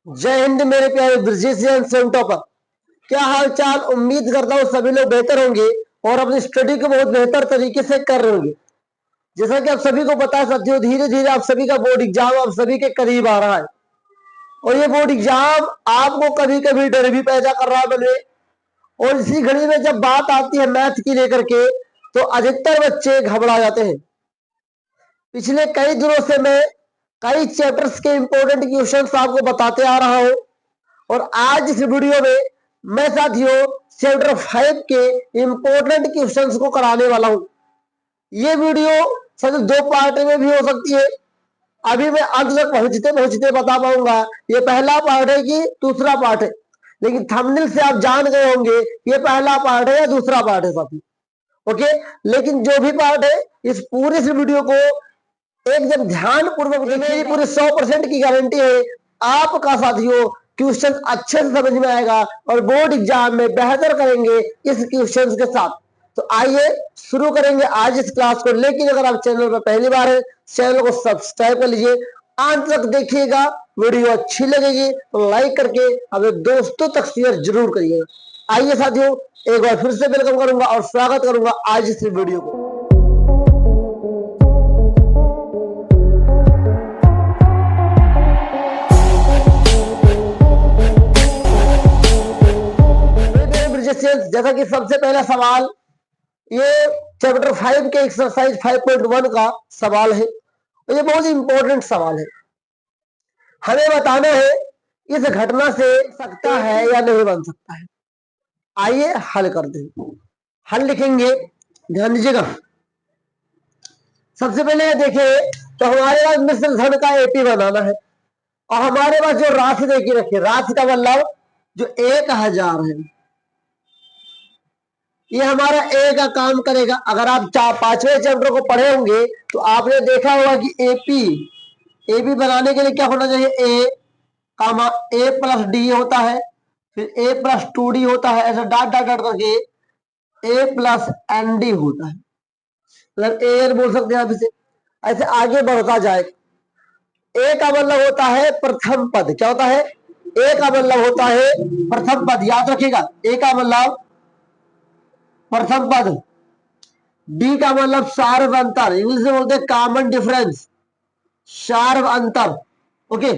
जय हिंद मेरे प्यारे ब्रिजेशियन टॉपर। क्या हाल चाल। उम्मीद करता हूँ सभी लोग बेहतर होंगे और अपनी स्टडी को बहुत बेहतर तरीके से कर रहे होंगे। जैसा कि आप सभी को पता है साथियों, धीरे धीरे आप सभी का बोर्ड एग्जाम आप सभी के करीब आ रहा है और ये बोर्ड एग्जाम आपको कभी कभी डर भी पैदा कर रहा है मन में। और इसी घड़ी में जब बात आती है मैथ की लेकर के तो अधिकतर बच्चे घबरा जाते हैं। पिछले कई दिनों से मैं कई चैप्टर्स के इंपॉर्टेंट क्वेश्चंस आपको बताते आ रहा हूं और आज इस वीडियो में मैं साथियों चैप्टर 5 के इंपॉर्टेंट क्वेश्चंस को कराने वाला हूं। ये वीडियो साथियों 2 पार्ट में भी हो सकती है। अभी मैं अंत तक पहुंचते पहुंचते बता पाऊंगा ये पहला पार्ट है कि दूसरा पार्ट है, लेकिन थंबनेल से आप जान गए होंगे ये पहला पार्ट है या दूसरा पार्ट है साथी। ओके, लेकिन जो भी पार्ट है इस पूरे इस वीडियो को एकदम ध्यान पूर्वक मेरी पूरी 100% की गारंटी है आपका साथियों क्वेश्चन अच्छे से समझ में आएगा और बोर्ड एग्जाम में बेहतर करेंगे इस क्वेश्चन के साथ। तो आइए शुरू करेंगे आज इस क्लास को। लेकिन अगर आप चैनल पर पहली बार है चैनल को सब्सक्राइब कर लीजिए, अंत तक देखिएगा। वीडियो अच्छी लगेगी तो लाइक करके अपने दोस्तों तक शेयर जरूर करिएगा। आइए साथियों एक बार फिर से वेलकम करूंगा और स्वागत करूंगा आज इस वीडियो को। जैसा कि सबसे पहला सवाल ये चैप्टर 5 के एक्सरसाइज 5.1 का सवाल है और ये बहुत इंपॉर्टेंट सवाल है। हमें बताना है इस घटना से सकता है या नहीं बन सकता है। आइए हल करते हैं। हल लिखेंगे, ध्यान दीजिएगा। सबसे पहले देखें तो हमारे पास मिश्र धन का एपी बनाना है और हमारे पास जो राशि देखिए रखिए, राशि का मतलब जो 1000 है ये हमारा ए का काम करेगा। अगर आप 5वें चैप्टर को पढ़े होंगे तो आपने देखा होगा कि एपी बनाने के लिए क्या होना चाहिए, ए प्लस डी होता है, फिर ए प्लस 2डी होता है, ऐसा डाट डाट डाट करके ए प्लस एन डी होता है, मतलब ए एन बोल सकते हैं आप इसे। ऐसे आगे बढ़ता जाएगा। ए का मतलब होता है प्रथम पद। क्या होता है? ए का मतलब होता है प्रथम पद, याद रखिएगा। ए का मतलब प्रथम पद। डी का मतलब सार्व अंतर, इंग्लिश में बोलते हैं कॉमन डिफरेंस, सार्व अंतर। ओके,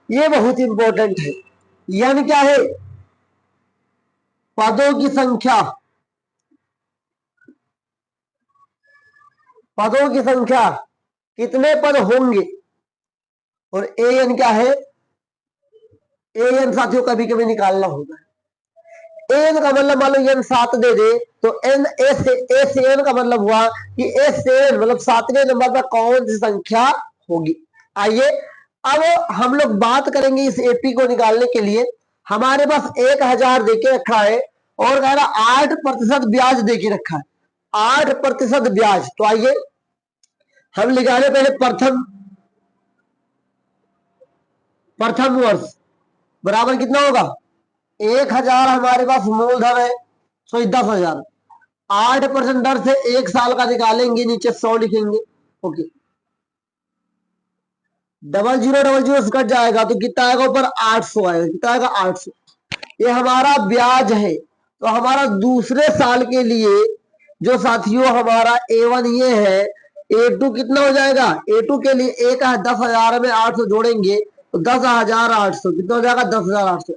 ये बहुत इंपॉर्टेंट है। यानी क्या है? पदों की संख्या, पदों की संख्या कितने पद होंगे। और ए एन क्या है? ए एन साथियों कभी कभी निकालना होगा। एन का मतलब मान लो एन 7 दे दे तो एन ए से एन का मतलब हुआ कि ए से एन मतलब 7वें नंबर पर कौन सी संख्या होगी। आइए अब हम लोग बात करेंगे इस एपी को निकालने के लिए। हमारे पास 1000 देके रखा है और कह रहा 8% ब्याज देके रखा है, 8% ब्याज। तो आइए हम निकाले पहले प्रथम वर्ष बराबर कितना होगा? 1000 हमारे पास मूलधन है, सो 10,000। 8% दर से 1 साल का निकालेंगे, नीचे 100 लिखेंगे। ओके, 0000 से कट जाएगा तो कितना आएगा ऊपर? 800 आएगा। कितना आएगा? 800। ये हमारा ब्याज है। तो हमारा दूसरे साल के लिए जो साथियों हमारा A1 ये है, A2 कितना हो जाएगा? A2 के लिए एक है 10,000 में 800 जोड़ेंगे तो 10,800 कितना हो जाएगा? 10,800।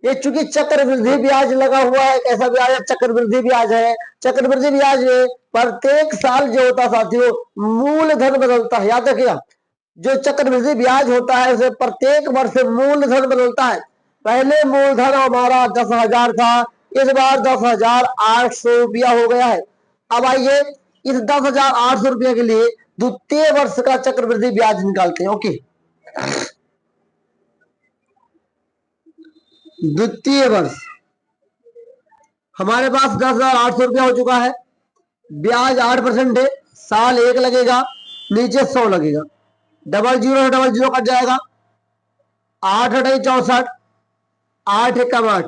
ये चूंकि चक्रवृद्धि ब्याज लगा हुआ है, कैसा ब्याज है? चक्रवृद्धि ब्याज है। चक्रवृद्धि ब्याज में प्रत्येक साल जो होता है साथियों मूलधन बदलता है, याद रखिएगा। जो चक्रवृद्धि ब्याज होता है उसे प्रत्येक वर्ष मूलधन बदलता है। पहले मूलधन हमारा 10,000 था, इस बार 10,800 रुपया हो गया है। अब आइए इस 10,800 रुपया के लिए द्वितीय वर्ष का चक्रवृद्धि ब्याज निकालते हैं। ओके, द्वितीय वर्ष हमारे पास 10,800 रुपया हो चुका है। ब्याज 8% है, साल 1 लगेगा, नीचे 100 लगेगा। 00 कट जाएगा, 8 8 64, 8 1 8।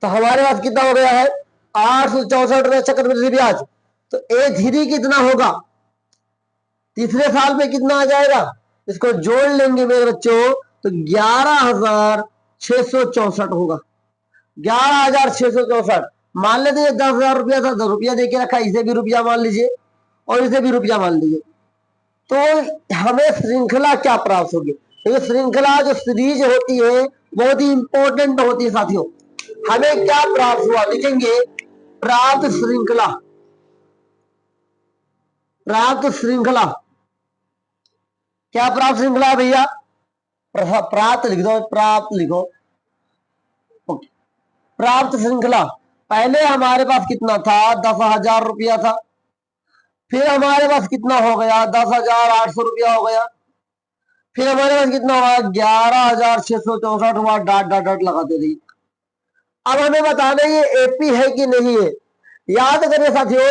तो हमारे पास कितना हो गया है? 864 रुपया चक्रवृद्धि ब्याज। तो ए धीरे कितना होगा? तीसरे साल में कितना आ जाएगा? इसको जोड़ लेंगे मेरे बच्चों तो 11,664 होगा। 11,664 मान लेते हैं 10,000 रुपया था, 10 रुपया देके रखा, इसे भी रुपया मान लीजिए और इसे भी रुपया मान लीजिए। तो हमें श्रृंखला क्या प्राप्त होगी? तो श्रृंखला जो सीरीज होती है बहुत ही इंपॉर्टेंट होती है साथियों। हमें क्या प्राप्त हुआ लिखेंगे, प्राप्त श्रृंखला। प्राप्त श्रृंखला क्या प्राप्त श्रृंखला है भैया? प्राप्त लिख दो, प्राप्त लिखो। ओके, प्राप्त श्रृंखला पहले हमारे पास कितना था? 10,000 रुपया था। फिर हमारे पास कितना हो गया? 10,800 रुपया हो गया। फिर हमारे पास कितना हुआ? 11,664 हुआ। डॉट डॉट डॉट लगाते रहिए। अब हमें बताना ये एपी है कि नहीं है। याद करिए साथियों,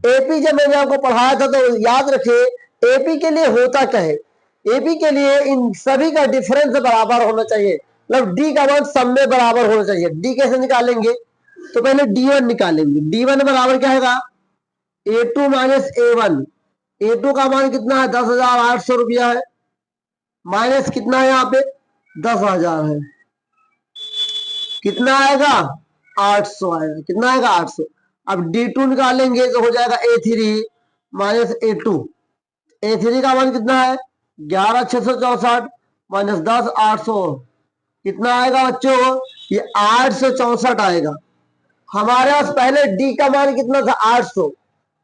एपी जब मैंने आपको पढ़ाया था तो याद रखिए एपी के लिए होता क्या है। एपी के लिए इन सभी का डिफरेंस बराबर होना चाहिए, मतलब डी का मान सब में बराबर होना चाहिए। डी कैसे निकालेंगे? तो पहले D1 निकालेंगे। D1 बराबर क्या है? A2 minus A1। A2 का मान कितना है? 10,800 रुपया है, माइनस कितना है यहाँ पे? 10,000 है। कितना आएगा? 800 आएगा। कितना आएगा? 800। अब D2 निकालेंगे तो हो जाएगा A3 माइनस A2। A3 का मान कितना है? 11,664 माइनस 10, 800। कितना आएगा बच्चों? ये 864 आएगा। हमारे पास पहले D का मान कितना था? 800।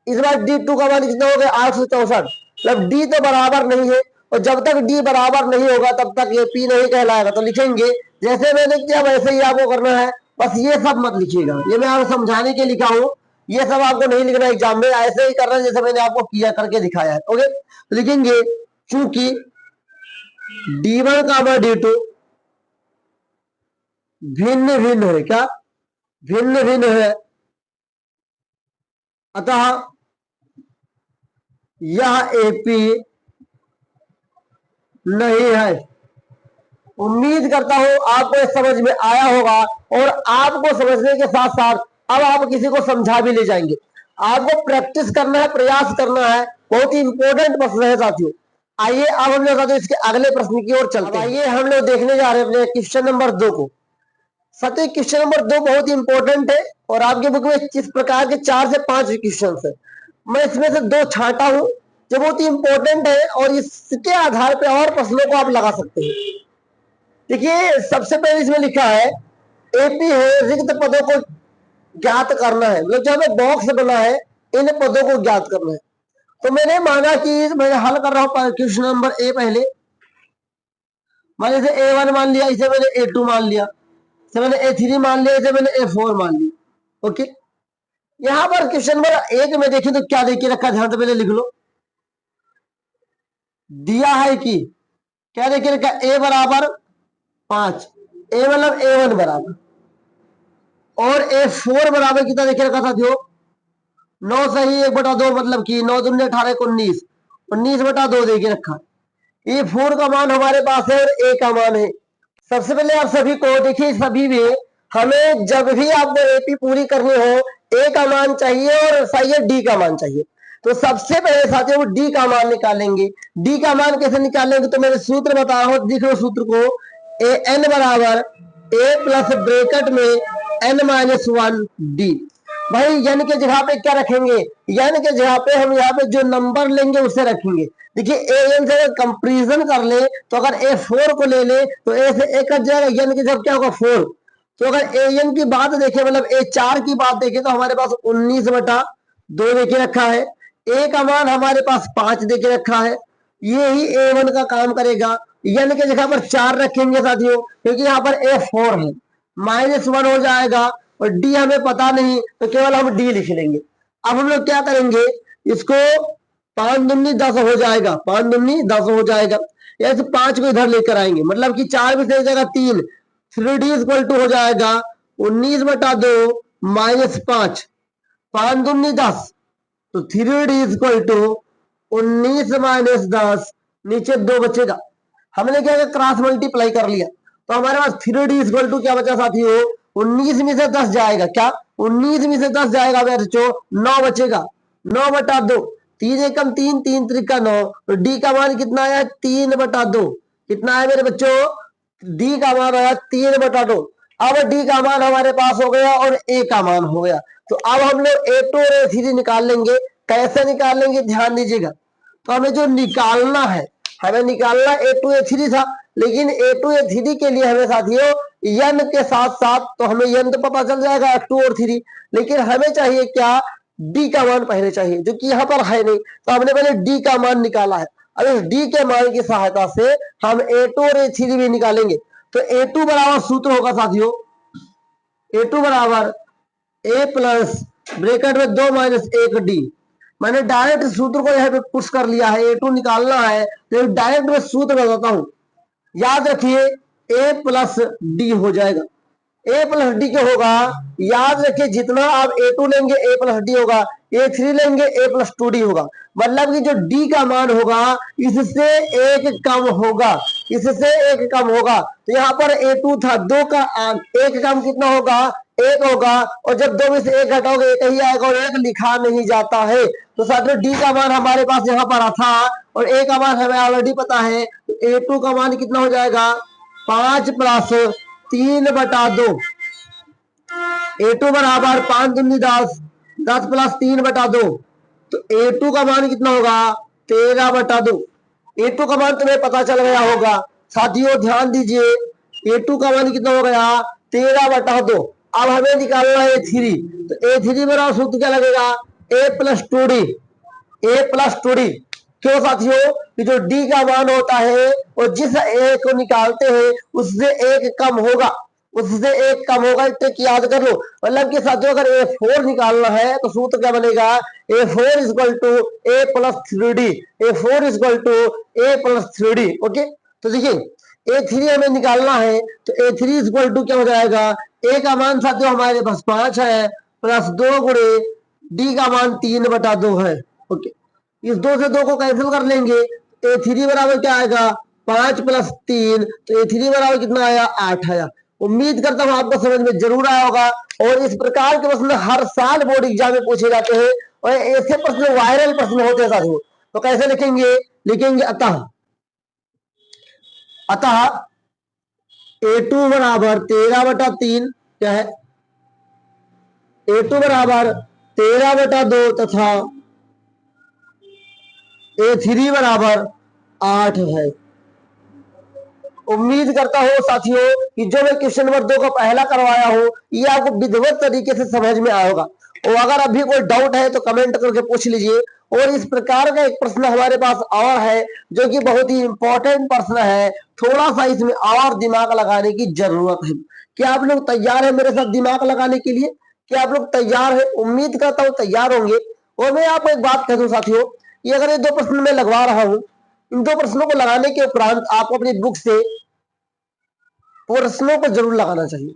इस बार D2 का मान कितना हो गया? 864। मतलब D तो बराबर नहीं है, और जब तक D बराबर नहीं होगा तब तक ये P नहीं कहलाएगा। तो लिखेंगे जैसे मैंने किया वैसे ही आपको करना है, बस ये सब मत लिखिएगा, ये मैं आपको समझाने के लिखा हूं, ये सब आपको नहीं लिखना एग्जाम में, ऐसे ही करना जैसे मैंने आपको किया करके दिखाया है। ओके, तो लिखेंगे चूंकि D1 का मान D2 भिन्न भिन्न है, क्या भिन्न भिन्न है, अतः यह एपी नहीं है। उम्मीद करता हूं आपको समझ में आया होगा, और आपको समझने के साथ साथ अब आप किसी को समझा भी ले जाएंगे। आपको प्रैक्टिस करना है, प्रयास करना है, बहुत ही इंपॉर्टेंट प्रश्न है साथियों। आइए अब हम लोग इसके अगले प्रश्न की ओर चलते हैं। आइए हम लोग देखने जा रहे हैं अपने क्वेश्चन नंबर 2 को। साथियों क्वेश्चन नंबर 2 बहुत ही इंपॉर्टेंट है, और आपके बुक में इस प्रकार के 4 से 5 क्वेश्चन है। मैं इसमें से 2 छांटा हूं जो बहुत ही इंपॉर्टेंट है, और इसके आधार पर और प्रश्नों को आप लगा सकते हैं। देखिए सबसे पहले इसमें लिखा है एपी है, रिक्त पदों को ज्ञात करना है, मतलब जो हमें बॉक्स बना है इन पदों को ज्ञात करना है। तो मैंने माना कि मैं हल कर रहा हूं क्वेश्चन नंबर ए। पहले मैंने इसे A1 मान लिया, इसे मैंने A2 मान लिया, इसे मैंने A3 मान लिया, इसे मैंने A4 मान लिया। ओके, यहां पर क्वेश्चन नंबर 1 में देखिए तो क्या देखिए रखा, ध्यान से पहले लिख लो। दिया है कि क्या देखिए रखा? A बराबर 5, A मतलब A1 बराबर, और A4 बराबर कितना देखिए रखा था? जो 9 सही 1/2 मतलब कि 9 दूनी 18 को 19, 19/2 देखिए रखा। A4 का मान हमारे पास है और A का मान है। सबसे पहले आप सभी को देखिए, सभी में हमें जब भी आपको एपी पूरी करनी हो A का मान चाहिए और चाहिए D का मान चाहिए। तो सबसे पहले साथियों D का मान निकालेंगे। D का मान कैसे निकालेंगे? तो मैंने सूत्र बताया हो, देख लो सूत्र को। AN बराबर A प्लस ब्रैकेट में N-1 D। भाई n के जगह पे क्या रखेंगे? n के जगह पे हम यहाँ पे जो नंबर लेंगे उसे रखेंगे। देखिए an से कंपेरिजन कर ले तो अगर A4 को ले ले तो A से A कट जाएगा, n की जगह क्या होगा? 4। तो अगर an की बात देखें, मतलब A4 की बात देखें, तो हमारे पास 19/2 देके रखा है। A का मान हमारे पास 5 देके रखा है, ये ही A1 का काम करेगा। n के जगह पर 4 रखेंगे साथियों, क्योंकि यहाँ पर A4 है, -1 हो जाएगा, और D हमें पता नहीं तो केवल हम D लिख लेंगे। अब हम लोग क्या करेंगे, इसको 5 दूनी 10 हो जाएगा, 5 दूनी 10 हो जाएगा, ऐसे 5 को इधर लेकर आएंगे, मतलब कि 4 में से एक जगह 3, 3D इक्वल टू हो जाएगा 19/2 -5, 5 दूनी 10, तो 3D इक्वल टू 19 - 10, नीचे 2 बचेगा। हमने क्या किया? क्रॉस मल्टीप्लाई कर लिया, तो हमारे पास 3D इक्वल टू क्या बचा साथियों? 19 में से 10 जाएगा, क्या 19 में से 10 जाएगा बच्चों? 9 बचेगा, 9/2, 3 एकम 3, 3 त्रिका 9, तो डी का मान कितना आया? 3/2। कितना है मेरे बच्चों? डी का मान आया 3/2। अब डी का मान हमारे पास हो गया और ए का मान हो गया। तो अब हम लोग A2 और A3 निकाल लेंगे। कैसे निकाल लेंगे ध्यान दीजिएगा। तो हमें जो निकालना है, हमें निकालना A2 A3 था, लेकिन A2 A3 के लिए हमें साथियों n के साथ साथ, तो हमें n तो पता चल जाएगा 2 और 3, लेकिन हमें चाहिए क्या, d का मान पहले चाहिए, जो कि यहाँ पर है नहीं। तो हमने पहले d का मान निकाला है। अब इस d के मान की सहायता से हम A2 और A3 भी निकालेंगे। तो A2 बराबर सूत्र होगा साथियों, A2 बराबर A प्लस ब्रैकेट में 2 माइनस 1D। मैंने डायरेक्ट सूत्र को यहाँ पे पुश कर लिया है, A2 निकालना है तो डायरेक्ट में सूत्र बताता हूं। याद रखिए A प्लस डी हो जाएगा। A प्लस डी क्या होगा, याद रखिए जितना आप A2 लेंगे A प्लस डी होगा, A3 लेंगे A प्लस 2D होगा। मतलब कि जो D का मान होगा इससे एक कम होगा, इससे एक कम होगा। तो यहाँ पर A2 था, 2 का एक कम कितना होगा, 1 होगा। और जब 2 में से 1 घटाओगे 1 ही आएगा और 1 लिखा नहीं जाता है। तो साथियों D का मान हमारे पास यहाँ पर था और A का मान हमें ऑलरेडी पता है। तो A2 का मान कितना हो जाएगा, 5 प्लस 3/2। A2 बराबर 5 दूनी 10, 10 प्लस 3/2। तो A2 का मान कितना होगा, 13/2। A2 का मान तुम्हें पता चल गया होगा। साथियों ध्यान दीजिए, A2 का मान कितना हो गया, 13/2। अब हमें निकालना है A3। तो A3 बराबर सूत्र क्या लगेगा, A plus 2D। A plus 2D क्यों साथियों, कि जो D का मान होता है और जिस A को निकालते हैं उससे एक कम होगा, उससे एक कम होगा, ट्रिक याद कर लो। मतलब कि साथियों अगर A4 निकालना है तो सूत्र क्या बनेगा, A4 equal to A plus 3D। A4 equal to A plus 3D। Okay, तो देखिए A3 हमें निकालना है तो A3 इक्वल टू क्या हो जाएगा, A का मान साथियों हमारे पास 5 है, प्लस 2 गुणे D का मान 3/2 है। ओके, इस 2 से 2 को कैंसिल कर लेंगे। A3 बराबर क्या आएगा, 5 प्लस 3। तो A3 बराबर कितना आया, 8 आया। उम्मीद करता हूं आपको समझ में जरूर आया होगा। और इस प्रकार के प्रश्न हर साल बोर्ड एग्जाम में पूछे जाते हैं और ऐसे प्रश्न वायरल प्रश्न होते हैं साथियों। तो कैसे लिखेंगे, लिखेंगे अतः A2 बराबर 13/3 क्या है, A2 बराबर 13/2 तथा A3 बराबर 8 है। उम्मीद करता हूं साथियों कि जो मैं क्वेश्चन नंबर 2 का पहला करवाया हूं ये आपको विधिवत तरीके से समझ में आया होगा। और अगर अभी कोई डाउट है तो कमेंट करके पूछ लीजिए। और इस प्रकार का एक प्रश्न हमारे पास और है जो कि बहुत ही इंपॉर्टेंट प्रश्न है, थोड़ा सा इसमें और दिमाग लगाने की जरूरत है। क्या आप लोग तैयार है मेरे साथ दिमाग लगाने के लिए, क्या आप लोग तैयार है, उम्मीद करता हूँ तैयार होंगे। और मैं आपको एक बात कह दूं साथियों, ये अगर ये 2 प्रश्न मैं लगवा रहा हूं, इन 2 प्रश्नों को लगाने के उपरांत आपको अपनी बुक से प्रश्नों को जरूर लगाना चाहिए।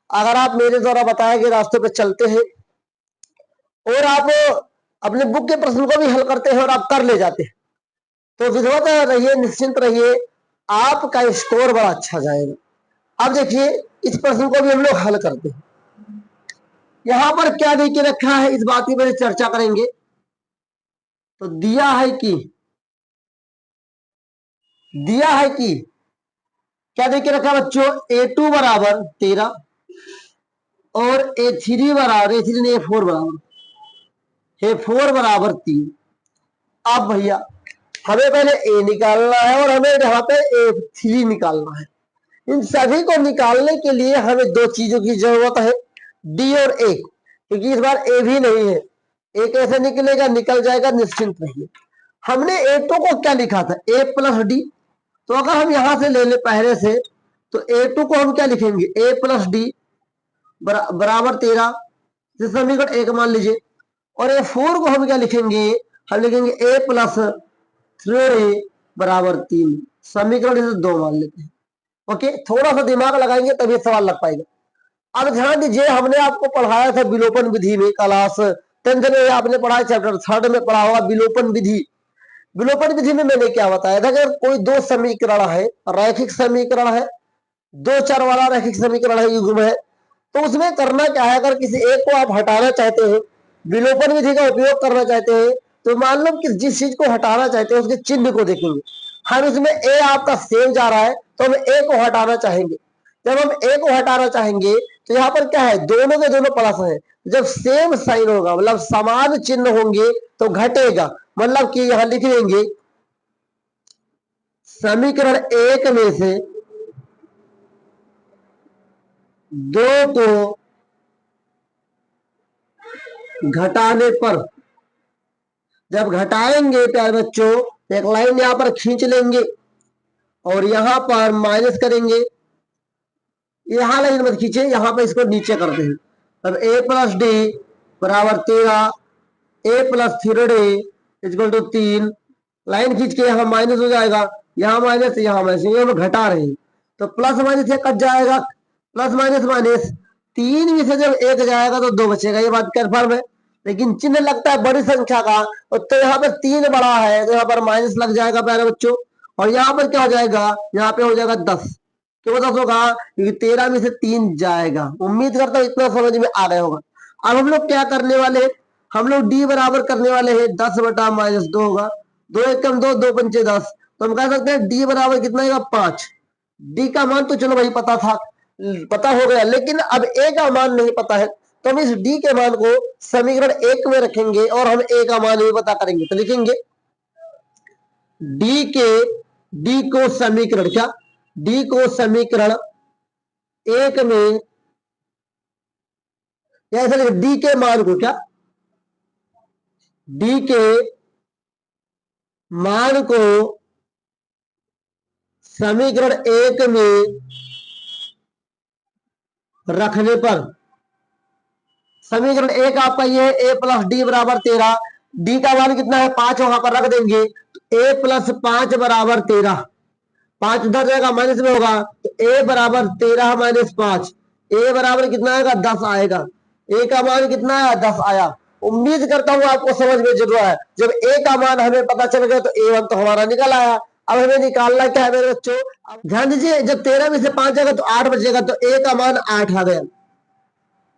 अगर आप मेरे द्वारा बताए गए रास्ते पर चलते हैं और आप अपने बुक के प्रश्न को भी हल करते हैं और आप कर ले जाते हैं तो विधिवत रहिए, निश्चिंत रहिए, आपका स्कोर बड़ा अच्छा जाएगा। अब देखिए इस प्रश्न को भी हम लोग हल करते हैं। यहां पर क्या देके रखा है इस बात की पर चर्चा करेंगे। तो दिया है कि क्या देके रखा बच्चों, A2 बराबर 13 और A3 बराबर, A3 नहीं A4 बराबर, A4 बराबर 3। अब भैया हमें पहले A निकालना है और हमें यहाँ पे A3 निकालना है। इन सभी को निकालने के लिए हमें 2 चीजों की जरूरत है, D और A, क्योंकि इस बार A भी नहीं है। A कैसे निकलेगा, निकल जाएगा, निश्चिंत रहिए। हमने A2 को क्या लिखा था, A प्लस D। तो अगर हम यहां से ले ले पहले से तो A2 को हम क्या लिखेंगे, A प्लस D बराबर 13, समीकरण 1 मान लीजिए। और A4 को हम क्या लिखेंगे, हम लिखेंगे A प्लस 3D बराबर 3, समीकरण इसे 2 मान लेते हैं। ओके, थोड़ा सा दिमाग लगाएंगे तभी सवाल लग पाएगा। अब ध्यान दीजिए, हमने आपको पढ़ाया था विलोपन विधि में, क्लास 10th में आपने पढ़ा, चैप्टर 3 में पढ़ा होगा विलोपन विधि। विलोपन विधि में मैंने क्या बताया था, अगर कोई 2 समीकरण है, रैखिक समीकरण है, 2 चर वाला रैखिक समीकरण है, युग्म है, तो उसमें करना क्या है, अगर किसी एक को आप हटाना चाहते हैं, विलोपन विधि का उपयोग करना चाहते हैं, तो मान लो कि जिस चीज को हटाना चाहते हैं उसके चिन्ह को देखेंगे। हम इसमें ए आपका सेम जा रहा है तो हम ए को हटाना चाहेंगे। जब हम ए को हटाना चाहेंगे तो यहाँ पर क्या है, दोनों के दोनों प्लस है। जब सेम साइन होगा मतलब समान चिन्ह होंगे तो घटेगा, मतलब कि यहां लिख लेंगे समीकरण एक में से दो को घटाने पर, जब घटाएंगे प्यारे बच्चों एक लाइन यहां पर खींच लेंगे और यहां पर माइनस करेंगे। यहां लाइन मत खींचे, यहां पर इसको नीचे करते हैं। अब a प्लस डी बराबर 13, a plus 3d equal to 3, line खींच के यहां माइनस हो जाएगा, यहां माइनस यहां माइनस, ये हम घटा रहे हैं तो प्लस माइनस से कट जाएगा, प्लस माइनस माइनस, 3 में से जब 1 जाएगा तो 2 बचेगा, ये बात कन्फर्म है। लेकिन चिन्ह लगता है बड़ी संख्या का तो यहाँ पर 3 बड़ा है तो यहाँ पर माइनस लग जाएगा प्यारे बच्चों। और यहाँ पर क्या हो जाएगा, यहाँ पे हो जाएगा 10। क्यों 10 होगा, क्योंकि 13 में से 3 जाएगा। उम्मीद करता हूँ इतना समझ में आ गया होगा। अब हम लोग क्या करने वाले हैं, हम लोग डी बराबर करने वाले हैं 10 बटा माइनस 2 होगा, 2 एकम 2, 2 पंचे 10, तो हम कह सकते हैं डी बराबर कितना आएगा 5। डी का मान तो चलो भाई पता था, पता हो गया, लेकिन अब ए का मान नहीं पता है तो हम इस डी के मान को समीकरण 1 में रखेंगे और हम ए का मान भी पता करेंगे। तो लिखेंगे डी को समीकरण क्या, डी को समीकरण 1 में ऐसा लिखे, डी के मान को क्या, डी के मान को समीकरण 1 में रखने पर, समीकरण 1 आपका ये है a प्लस डी बराबर 13, डी का मान कितना है 5, वहां पर रख देंगे, a प्लस 5 बराबर 13, 5 उधर जाएगा माइनस में होगा तो a बराबर 13 माइनस 5, a बराबर कितना आएगा 10 आएगा, a का मान कितना आया 10 आया। उम्मीद करता हूं आपको समझ में जरूर आया। जब a का मान हमें पता चल गया तो a1 तो हमारा निकल आया। अब हमें निकालना क्या है मेरे बच्चों, ध्यान दीजिए, जब 13 में से 5 जाएगा तो 8 बचेगा तो a का मान 8 आ गया।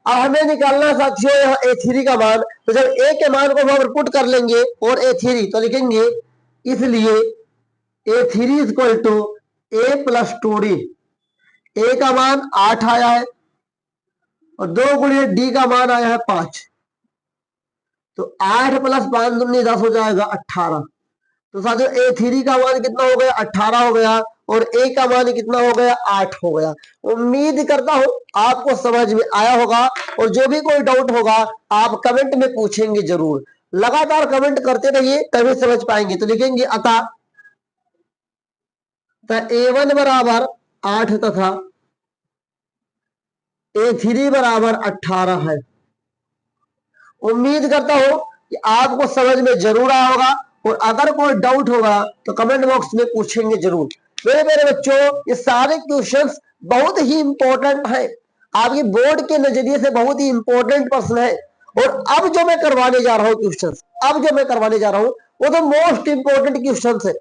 अब हमें निकालना साथियों यहाँ a3 का मान, तो जब a के मान को हम पुट कर लेंगे और a3 तो लिखेंगे, इसलिए a3 equal to a plus 2d, a का मान 8 आया है और 2 गुणित d का मान आया है 5, तो 8 प्लस 5 दूनी 10 हो जाएगा 18। तो साथियों a3 का मान कितना हो गया 18 हो गया और a का मान कितना हो गया 8 हो गया। उम्मीद करता हूं आपको समझ में आया होगा और जो भी कोई डाउट होगा आप कमेंट में पूछेंगे जरूर, लगातार कमेंट करते रहिए तभी समझ पाएंगे। तो लिखेंगे अतः a1 बराबर 8 तथा a3 बराबर 18 है। उम्मीद करता हूं कि आपको समझ में जरूर आया होगा और अगर कोई डाउट होगा तो कमेंट बॉक्स में पूछेंगे जरूर। मेरे बच्चों ये सारे क्वेश्चंस बहुत ही इंपॉर्टेंट है, आपकी बोर्ड के नजरिए से बहुत ही इंपॉर्टेंट प्रश्न है। और अब जो मैं करवाने जा रहा हूँ क्वेश्चंस, अब जो मैं करवाने जा रहा हूँ वो तो मोस्ट इंपॉर्टेंट क्वेश्चंस है।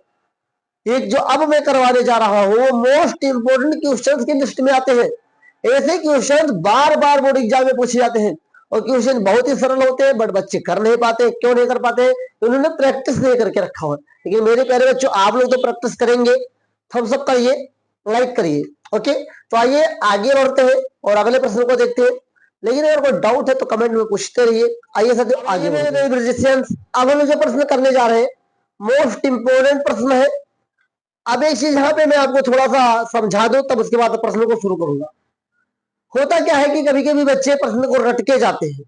एक जो अब मैं करवाने जा रहा हूँ वो मोस्ट इंपॉर्टेंट क्वेश्चंस की लिस्ट में आते हैं। ऐसे क्वेश्चन बार बार बोर्ड एग्जाम में पूछे जाते हैं और क्वेश्चन बहुत ही सरल होते हैं बट बच्चे कर नहीं पाते। क्यों नहीं कर पाते, उन्होंने प्रैक्टिस नहीं करके रखा हुआ। लेकिन मेरे प्यारे बच्चों आप लोग तो प्रैक्टिस करेंगे, थम्स अप करिए, लाइक करिए। ओके, तो आइए आगे बढ़ते हैं और अगले प्रश्न को देखते हैं। लेकिन अगर कोई डाउट है तो कमेंट में पूछते रहिए। आइए साथियों आगे अब हम जो प्रश्न करने जा रहे हैं मोस्ट इंपोर्टेंट प्रश्न है। अब एक चीज यहाँ पे मैं आपको थोड़ा सा समझा दूं तब उसके बाद प्रश्न को शुरू करूंगा। होता क्या है कि कभी कभी बच्चे प्रश्न को रट के जाते हैं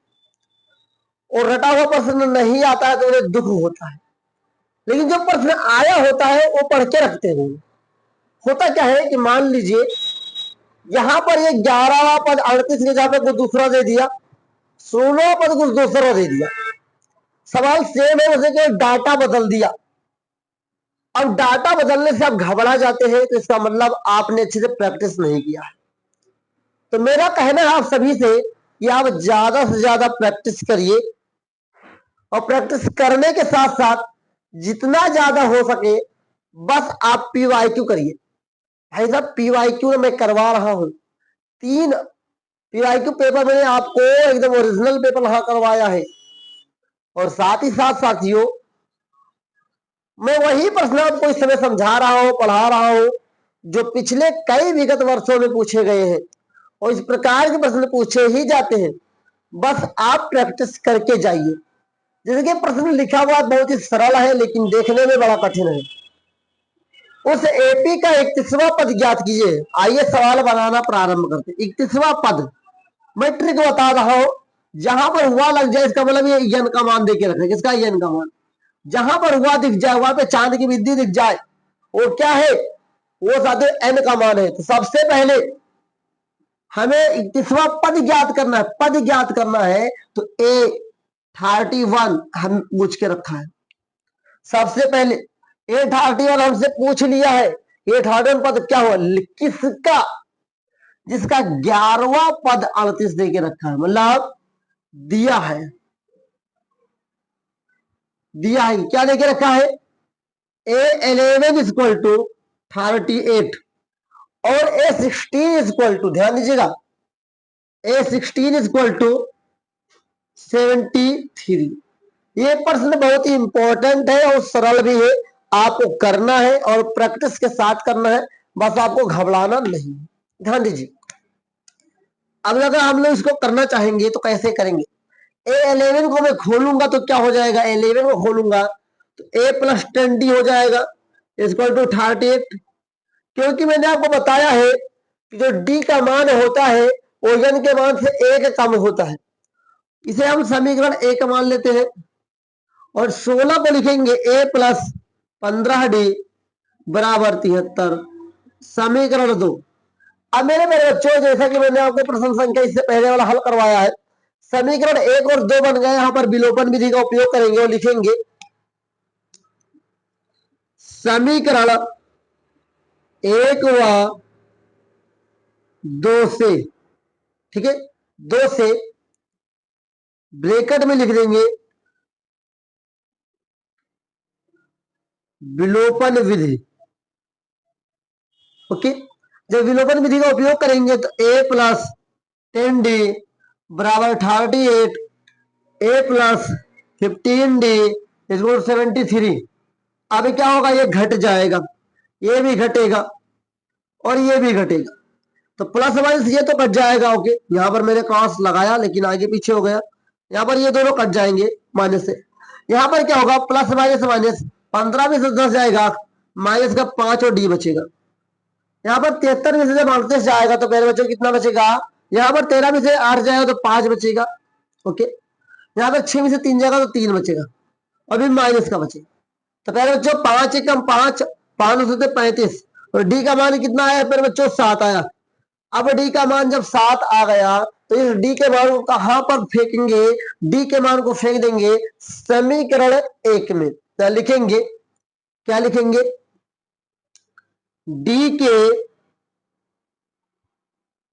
और रटा हुआ प्रश्न नहीं आता है तो उन्हें दुख होता है, लेकिन जो प्रश्न आया होता है वो पढ़ के रखते हैं। होता क्या है कि मान लीजिए यहां पर ये 11वां पद 38 के जगह पे कुछ दूसरा दे दिया, 16वां पद कुछ दूसरा दे दिया, सवाल सेम है, उसे केवल डाटा बदल दिया। अब डाटा बदलने से आप घबरा जाते हैं तो इसका मतलब आपने अच्छे से प्रैक्टिस नहीं किया है। तो मेरा कहना है आप सभी से कि आप ज्यादा से ज्यादा प्रैक्टिस करिए और प्रैक्टिस करने के साथ साथ जितना ज्यादा हो सके बस आप पीवाईक्यू करिए। भाई साहब पीवाईक्यू मैं करवा रहा हूं, 3 पीवाईक्यू पेपर मैंने आपको एकदम ओरिजिनल पेपर यहां करवाया है। और साथ ही साथ साथियों मैं वही प्रश्न आपको इस समय समझा रहा हूं, पढ़ा रहा हूं, जो पिछले कई विगत वर्षों में पूछे गए हैं और इस प्रकार के प्रश्न पूछे ही जाते हैं। बस आप प्रैक्टिस करके जाइए। जैसे कि प्रश्न लिखा हुआ बहुत ही सरल है लेकिन देखने में बड़ा कठिन है। उस एपी का 31वां पद ज्ञात कीजिए। आइए सवाल बनाना प्रारंभ करते हैं। 31वां पद मैं ट्रिक बता रहा हूं, जहां पर हुआ लग जाए इसका मतलब ये यन का मान देके रखें। किसका? यन का मान। जहां पर हुआ दिख जाए, वहां पे चांद की बिंदी दिख जाए, वो क्या है? वो साथ एन का मान है। तो सबसे पहले हमें 31वां पद ज्ञात करना है। पद ज्ञात करना है तो A31 हम पूछ के रखा है। सबसे पहले A31 हमसे पूछ लिया है। A31 पद क्या हुआ? किसका? जिसका 11वां पद 38 दे के रखा है, मतलब दिया है। दिया है क्या देके रखा है? A11 इक्वल टू 38 और A16 इक्वल टू, ध्यान दीजिएगा, A16 इक्वल टू 73। ये प्रश्न बहुत ही इंपॉर्टेंट है और सरल भी है। आपको करना है और प्रैक्टिस के साथ करना है, बस आपको घबराना नहीं। ध्यान दीजिए। अब अगर हम लोग इसको करना चाहेंगे तो कैसे करेंगे? A11 को मैं खोलूंगा तो क्या हो जाएगा? A11 को खोलूंगा तो A प्लस 10D हो जाएगा इक्वल टू 38। क्योंकि मैंने आपको बताया है कि जो D का मान होता है वो n के मान से 1 कम होता है। इसे हम समीकरण 1 मान लेते हैं और 16 को लिखेंगे A प्लस 15D बराबर 73, समीकरण 2। अब मेरे बच्चों, जैसा कि मैंने आपको प्रश्न संख्या इससे पहले वाला हल करवाया है, समीकरण 1 और 2 बन गए। यहां पर विलोपन विधि का उपयोग करेंगे और लिखेंगे समीकरण 1 व 2 से, ठीक है, 2 से ब्रैकेट में लिख देंगे विलोपन विधि। ओके, जब विलोपन विधि का उपयोग करेंगे तो A प्लस 10D बराबर 38, A प्लस 15D इक्वल 73। अब क्या होगा? ये घट जाएगा, ये भी घटेगा और ये भी घटेगा, तो प्लस माइनस ये तो कट जाएगा। ओके, यहाँ पर मैंने क्रॉस लगाया लेकिन आगे पीछे हो गया। यहाँ पर ये दोनों कट जाएंगे माइनस से। यहाँ पर क्या होगा? प्लस माइनस माइनस, 15 में से 10 जाएगा, माइनस का 5 और डी बचेगा। यहाँ पर 73 में से जब 38 जाएगा तो मेरे बच्चों कितना बचेगा? यहाँ पर 13 में से 8 जाएगा तो 5 बचेगा। ओके, यहाँ पर 6 में से 3 जाएगा तो 3 बचेगा और भी माइनस का बचेगा। तो पहले बच्चों 5 एकम 5, 5 होते 35 और डी का मान कितना आया? फिर बच्चों 7 आया। अब डी का मान जब 7 आ गया तो इस डी के मान को कहां पर फेंकेंगे? डी के मान को फेंक देंगे समीकरण 1 में। क्या लिखेंगे? क्या लिखेंगे? डी के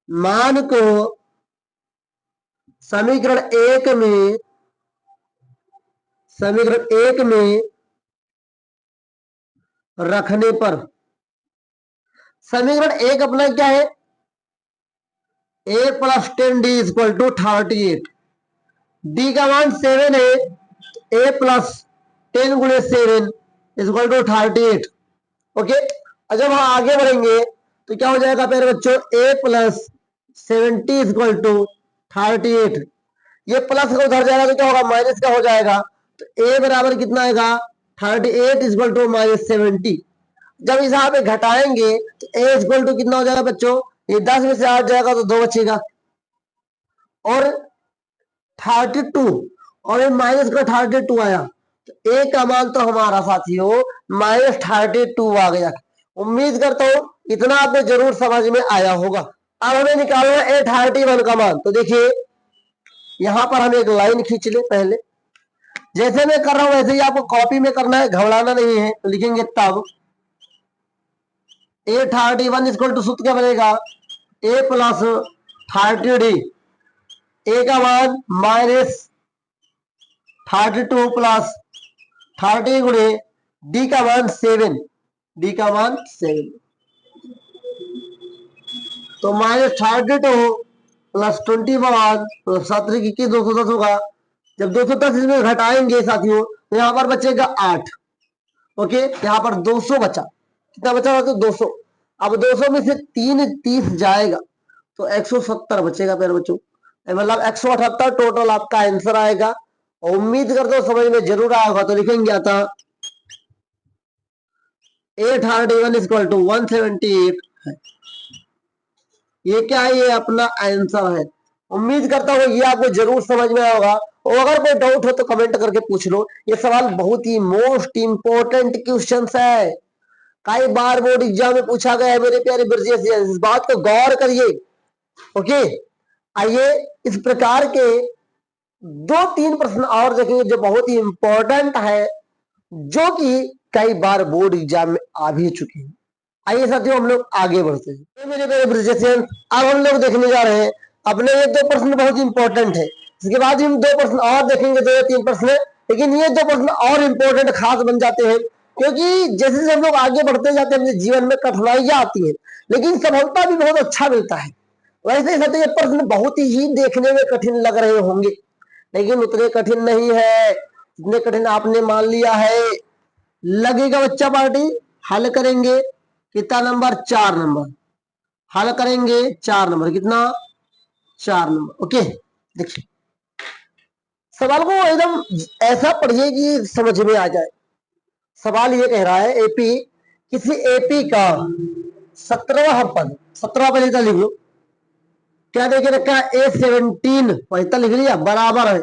मान को समीकरण 1 में, समीकरण 1 में रखने पर, समीकरण 1 अपना क्या है? A plus 10D equal to 38। D का मान 7 है, A प्लस 10 गुणे 7 इक्वल टू 38। ओके, और जब हम आगे बढ़ेंगे तो क्या हो जाएगा मेरे बच्चों? A plus 70 equal to 38। ये प्लस का उधर जाएगा तो क्या होगा? माइनस का हो जाएगा। तो A बराबर कितना आएगा? 38 इक्वल टू माइनस 70। जब इस यहाँ पे घटाएंगे तो A इक्वल टू कितना हो जाएगा बच्चों? ये 10 में से 8 जाएगा तो 2 बचेगा और 32 और ये माइनस का 32 आया तो A का मान तो हमारा साथियों माइनस 32 आ गया। उम्मीद करता हूं इतना आपको जरूर समझ में आया होगा। अब हमें निकालना है A31 का मान। तो देखिए यहां पर हम एक लाइन खींच ले। पहले जैसे मैं कर रहा हूं वैसे ही आपको कॉपी में करना है, घबराना नहीं है। तो लिखेंगे तब A31 इक्वल टू सूत्र क्या बनेगा? A प्लस 30D, A का मान माइनस 32 प्लस 30 गुणे D का मान 7, D का मान 7, तो माइनस 32 प्लस 21 प्लस 7 की 210 होगा। जब 210 इसमें घटाएंगे साथियों तो यहां पर बचेगा 8 ओके, यहाँ पर 200 बचा, कितना बचा तो 200। अब 200 में से 3 30 जाएगा तो 170 बचेगा प्यारे बच्चों, मतलब 178 टोटल आपका आंसर आएगा। उम्मीद करता हूं समझ में जरूर आया होगा। तो लिखेंगे आता 801 इक्वल टू 178 है। ये क्या है, ये अपना आंसर है। उम्मीद करता हूँ ये आपको जरूर समझ में आया होगा, और अगर कोई डाउट हो तो कमेंट करके पूछ लो। ये सवाल बहुत ही मोस्ट इंपोर्टेंट क्वेश्चन है, कई बार बोर्ड एग्जाम में पूछा गया है मेरे प्यारे ब्रजेश, इस बात को गौर करिए। ओके, आइए इस प्रकार के 2-3 प्रश्न और देखेंगे जो बहुत ही इंपॉर्टेंट है, जो कि कई बार बोर्ड एग्जाम में आ भी चुके हैं। आइए साथियों हम लोग आगे बढ़ते हैं। मेरे मेरे ब्रिजेशन, अब हम लोग देखने जा रहे हैं अपने ये 2 प्रश्न बहुत इंपॉर्टेंट है। इसके बाद हम 2 प्रश्न और देखेंगे, 2 या 3 प्रश्न, लेकिन ये 2 प्रश्न और इंपॉर्टेंट खास बन जाते हैं, क्योंकि जैसे जैसे हम लोग आगे बढ़ते जाते हैं अपने जीवन में कठिनाइयां आती है, लेकिन सफलता भी बहुत अच्छा मिलता है। वैसे ही साथियों ये प्रश्न बहुत ही देखने में कठिन लग रहे होंगे, लेकिन उतने कठिन नहीं है जितने कठिन आपने मान लिया है। लगेगा बच्चा पार्टी, हल करेंगे कितना नंबर, 4 नंबर, हल करेंगे 4 नंबर, कितना 4 नंबर। ओके, देखिए सवाल को एकदम ऐसा पढ़िए कि समझ में आ जाए। सवाल ये कह रहा है एपी, किसी एपी का 17वां पद, 17वां पद इतना लिख लो, क्या देखे रखा है A17, इतना लिख लिया, बराबर है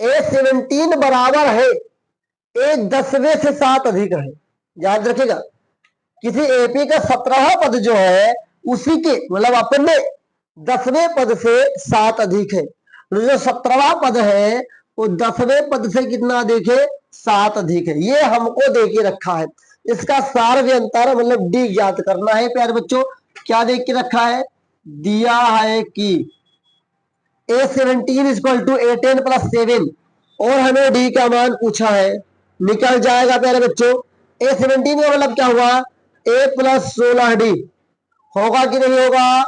A17 बराबर है A10वें से 7 अधिक है। याद रखेगा, किसी एपी का 17वां पद जो है उसी के मतलब अपने 10वें पद से 7 अधिक है। तो जो 17वां पद है वो 10वें पद से कितना अधिक है, 7 अधिक है। ये हमको दे के रखा है, इसका सार व्यंतर मतलब डी ज्ञात करना है प्यारे बच्चों। क्या दे के रखा है, दिया है कि A17 equal to A10 plus 7, और हमें डी का मान पूछा है, निकल जाएगा प्यारे बच्चों। A17 का मतलब क्या हुआ, A प्लस 16D होगा कि नहीं होगा,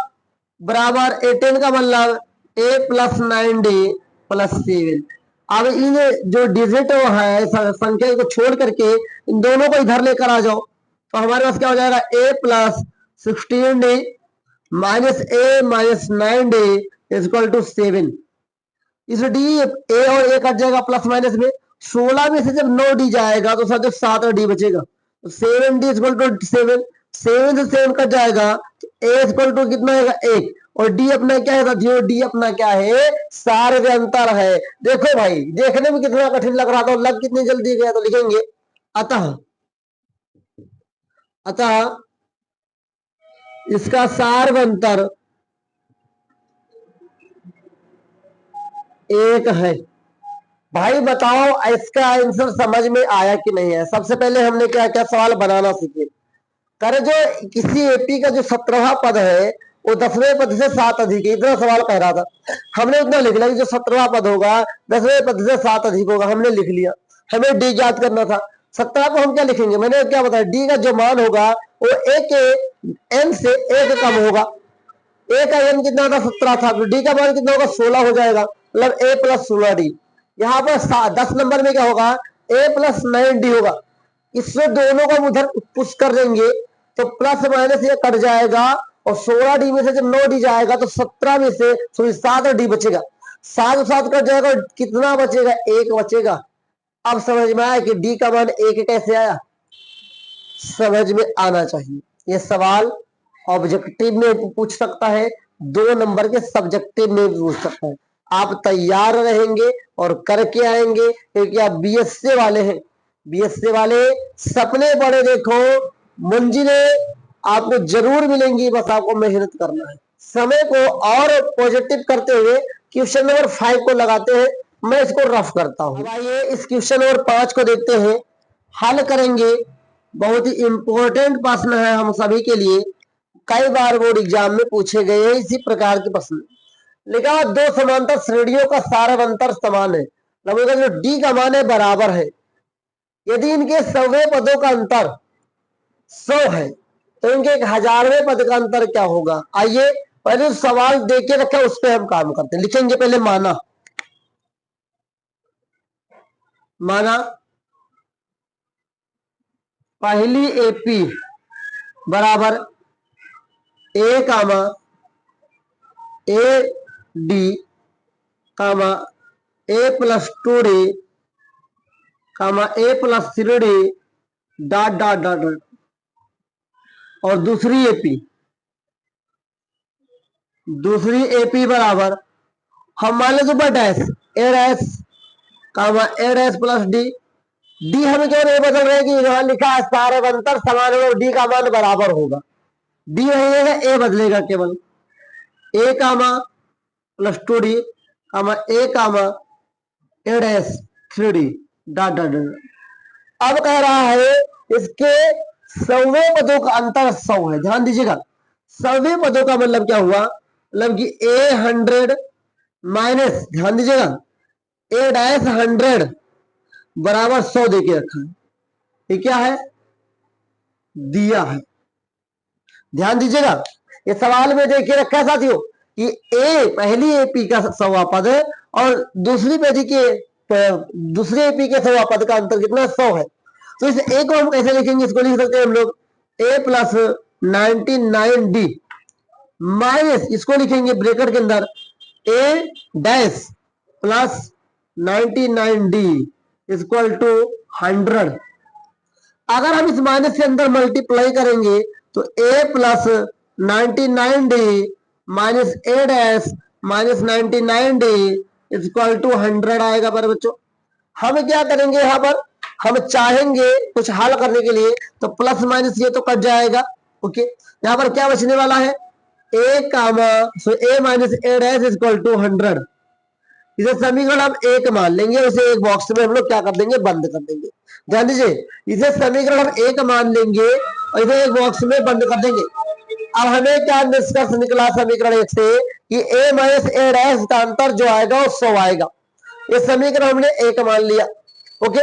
बराबर A10 का मतलब A प्लस 9D प्लस 7। अब इन जो डिजिट है संख्या को छोड़ करके इन दोनों को इधर लेकर आ जाओ, तो हमारे पास क्या हो जाएगा, A plus 16D minus A minus 9D equal to 7। इस डी ए और ए कट जाएगा प्लस माइनस में, 16 में से जब 9D जाएगा तो साथ 7 डी बचेगा, तो 7D इक्वल टू 7, 7 से 7 कट जाएगा तो ए इक्वल टू कितना आएगा 1, और डी अपना क्या है साथियों, डी अपना क्या है, सारे अंतर है। देखो भाई देखने में कितना कठिन लग रहा था, लग कितनी जल्दी गया। तो लिखेंगे अतः अतः इसका सार अंतर 1 है। भाई बताओ इसका आंसर समझ में आया कि नहीं है। सबसे पहले हमने क्या क्या सवाल बनाना सीखे, कर जो किसी एपी का जो 17वां पद है वो 10वें पद से 7 अधिक है, इतना सवाल कह रहा था। हमने उतना लिख लिया कि जो 17वां पद होगा 10वें पद से 7 अधिक होगा, हमने लिख लिया। हमें डी ज्ञात करना था। 17 को हम क्या लिखेंगे, मैंने क्या बताया, डी का जो मान होगा वो ए के एन से 1 कम होगा। ए का एन कितना था, 17 था, तो डी का मान कितना होगा, 16 हो जाएगा, मतलब ए प्लस 16D। यहाँ पर 10 नंबर में क्या होगा, ए प्लस 9D होगा। इससे दोनों को हम उधर पुश कर देंगे तो प्लस माइनस ये कट जाएगा, और 16D में से जब 9D जाएगा तो 17 में से 7D बचेगा, 7 7 कट जाएगा, कितना बचेगा, 1 बचेगा। अब समझ में आया कि डी का मान 1 कैसे आया, समझ में आना चाहिए। ये सवाल ऑब्जेक्टिव में पूछ सकता है, 2 नंबर के सब्जेक्टिव में भी पूछ सकता है। आप तैयार रहेंगे और करके आएंगे, क्योंकि आप बीएससी वाले हैं। बीएससी वाले सपने बड़े देखो, मंजिलें आपको जरूर मिलेंगी, बस आपको मेहनत करना है। समय को और पॉजिटिव करते हुए क्वेश्चन नंबर 5 को लगाते हैं, मैं इसको रफ करता हूं। आइए इस क्वेश्चन नंबर 5 को देखते हैं, हल करेंगे। बहुत ही इंपॉर्टेंट प्रश्न है हम सभी के लिए, कई बार बोर्ड एग्जाम में पूछे गए हैं इसी प्रकार के प्रश्न। लिखा 2 समांतर श्रेणियों का सारवंतर समान है, मतलब जो डी का मान है बराबर है, यदि इनके 100वें पदों का अंतर 100 है तो इनके 1000वें पद का अंतर क्या होगा। आइए पहले सवाल दे के रखा उस पर हम काम करते हैं। लिखेंगे पहले माना, माना पहली एपी बराबर a comma a d comma a plus 2d comma a plus 3d dot dot dot dot, और दूसरी एपी बराबर हम मान लो super dash a dash comma a dash plus d. D हमें क्यों नहीं बदल रहे कि यहां लिखा है सारे अंतर समान होगा, डी का मान बराबर होगा, डी रहेगा, ए बदलेगा केवल। A comma plus 2d comma a comma a dash 3d dot dot dot. अब कह रहा है इसके सौवे पदों का अंतर 100 है। ध्यान दीजिएगा, सौवे पदों का मतलब क्या हुआ, मतलब कि ए 100 माइनस, ध्यान दीजिएगा, ए डैश 100 बराबर 100 देके रखा है। ये क्या है, दिया है। ध्यान दीजिएगा, ये सवाल में देखिए रखा है साथियों कि ए पहली एपी का 100वां पद है और दूसरी एपी के 100वां पद का अंतर कितना 100 है। तो इस ए को हम कैसे लिखेंगे, इसको लिख सकते हैं हम लोग ए प्लस 99d माइनस, इसको लिखेंगे ब्रैकेट के अंदर a dash plus 99d equal to 100। अगर हम इस माइनस के अंदर मल्टीप्लाई करेंगे तो a plus 99d minus a dash minus 99d equal to 100 आएगा। पर बच्चों हम क्या करेंगे, यहां पर हम चाहेंगे कुछ हल करने के लिए तो प्लस माइनस ये तो कट जाएगा। ओके, यहां पर क्या बचने वाला है, a comma so a minus a dash equal to 100। इसे समीकरण हम एक मान लेंगे, उसे एक बॉक्स में हम लोग क्या कर देंगे, बंद कर देंगे। ध्यान दीजिए, इसे समीकरण हम एक मान लेंगे और इसे एक बॉक्स में बंद कर देंगे। अब हमें क्या निष्कर्ष निकला समीकरण एक से कि ए माइनस ए डैश का अंतर जो आएगा वो 100 आएगा। ये समीकरण हमने एक मान लिया। ओके,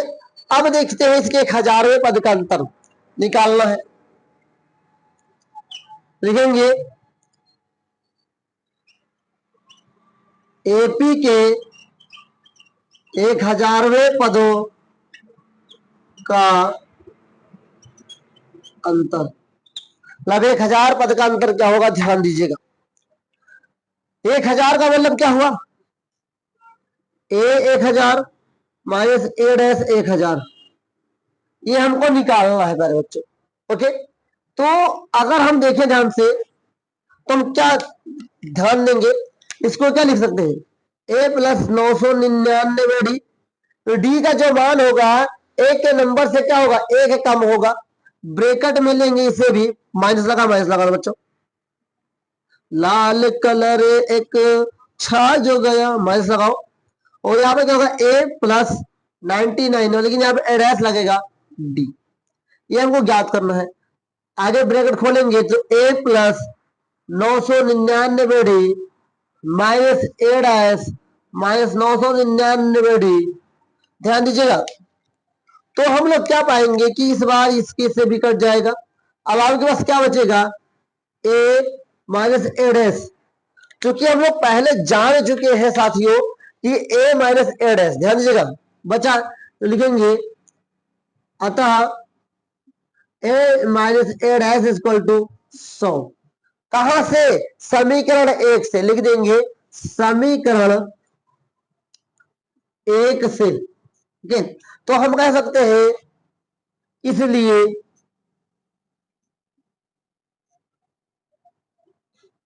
अब देखते हैं इसके 1000वें पद का अंतर निकालना है। लिखेंगे एपी के 1000वें पदों का अंतर, मतलब 1000 पद का अंतर क्या होगा, ध्यान दीजिएगा। 1000 का मतलब क्या हुआ, ए 1000 माइनस ए डैश 1000, ये हमको निकालना है मेरे बच्चों। ओके, तो अगर हम देखें ध्यान से तो हम क्या ध्यान देंगे, इसको क्या लिख सकते हैं, ए प्लस 999d। तो डी का जो मान होगा एक के नंबर से क्या होगा, एक कम होगा। ब्रैकेट में लेंगे इसे भी, माइनस लगा बच्चों, लाल कलर एक छा जो गया, माइनस लगाओ। और यहाँ पे क्या होगा, ए प्लस 99, लेकिन यहाँ पे एडैस लगेगा डी, ये हमको ज्ञात करना है। आगे ब्रैकेट खोलेंगे तो a plus 999d minus a dash minus 999d। ध्यान दीजिएगा, तो हम लोग क्या पाएंगे कि इस बार इसके से भी कट जाएगा। अब आपके पास क्या बचेगा, ए माइनस ए डैश, क्योंकि हम लोग पहले जान चुके हैं साथियों कि ए माइनस ए डैश। ध्यान दीजिएगा, बचा तो लिखेंगे अतः a minus a dash equal to 100। कहां से, समीकरण एक से लिख देंगे, समीकरण एक से। ठीक, तो हम कह सकते हैं इसलिए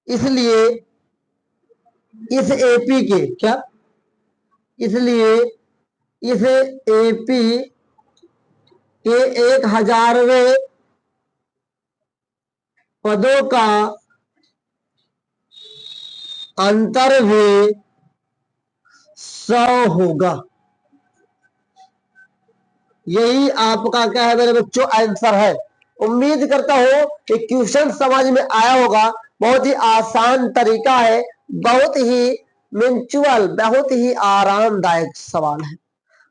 इस एपी के क्या, इसलिए इस एपी के 1000वें पदों का अंतर भी 100 होगा। यही आपका क्या है मेरे बच्चों, आंसर है। उम्मीद करता हूं कि क्वेश्चन समझ में आया होगा। बहुत ही आसान तरीका है, बहुत ही म्यूचुअल, बहुत ही आरामदायक सवाल है।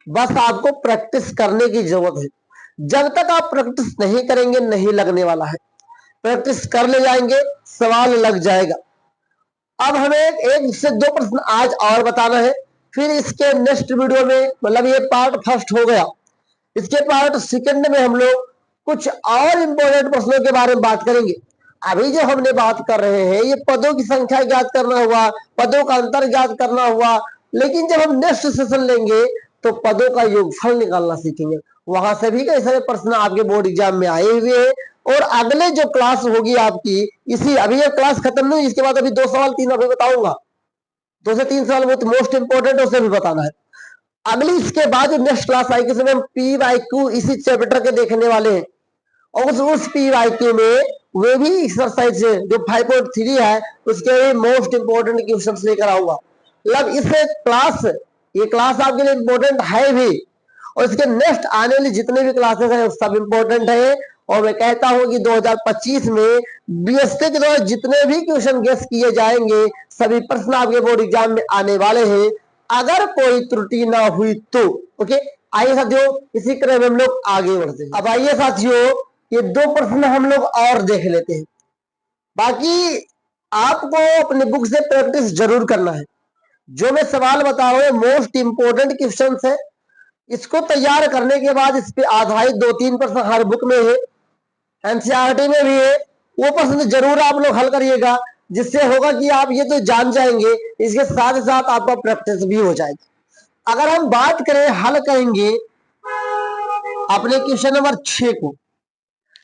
बस आपको प्रैक्टिस करने की जरूरत है। जब तक आप प्रैक्टिस नहीं करेंगे नहीं लगने वाला है। प्रैक्टिस कर ले जाएंगे, सवाल लग जाएगा। अब हमें एक से दो प्रश्न आज और बताना है, फिर इसके नेक्स्ट वीडियो में, मतलब ये पार्ट फर्स्ट हो गया, इसके पार्ट सेकंड में हम लोग कुछ और इंपॉर्टेंट प्रश्नों के बारे में बात करेंगे। अभी जो हमने बात कर रहे हैं ये पदों की संख्या ज्ञात करना हुआ, पदों का अंतर ज्ञात करना हुआ, लेकिन जब हम नेक्स्ट सेशन लेंगे तो पदों का योगफल निकालना सीखेंगे। वहां से भी कई सारे प्रश्न आपके बोर्ड एग्जाम में आए हुए हैं। और अगले जो क्लास होगी आपकी, इसी अभी ये क्लास खत्म नहीं, इसके बाद अभी 2 सवाल 3 अभी बताऊंगा, 2 से 3 सवाल बहुत मोस्ट इंपोर्टेंट, उसे भी बताना है। अगली इसके बाद जो नेक्स्ट क्लास आएगी उसमें हम PYQ इसी चैप्टर के देखने वाले हैं। और उस PYQ में वे भी एक्सरसाइज जो 5.3 है उसके मोस्ट इंपोर्टेंट क्वेश्चन लेकर आऊंगा। मतलब इस क्लास, ये क्लास आपके लिए इंपॉर्टेंट है भी, और इसके नेक्स्ट आने वाली जितने भी क्लासेस हैं सब इंपॉर्टेंट है। और मैं कहता हूं कि 2025 में BSc के द्वारा जितने भी क्वेश्चन गेस किए जाएंगे सभी प्रश्न आपके बोर्ड एग्जाम में आने वाले हैं, अगर कोई त्रुटि ना हुई तो। ओके, आइए साथियों इसी क्रम में हम लोग आगे बढ़ते हैं। अब आइए साथियों ये 2 प्रश्न हम लोग और देख लेते हैं। बाकी आपको अपने बुक से प्रैक्टिस जरूर करना है। जो मैं सवाल बता रहा हूं मोस्ट इंपोर्टेंट क्वेश्चन है, इसको तैयार करने के बाद इस पे आधारित 2-3 प्रश्न हर बुक में है, NCERT में भी है, वो प्रश्न जरूर आप लोग हल करिएगा, जिससे होगा कि आप ये तो जान जाएंगे, इसके साथ साथ आपका प्रैक्टिस भी हो जाएगी। अगर हम बात करें हल करेंगे अपने क्वेश्चन नंबर 6 को,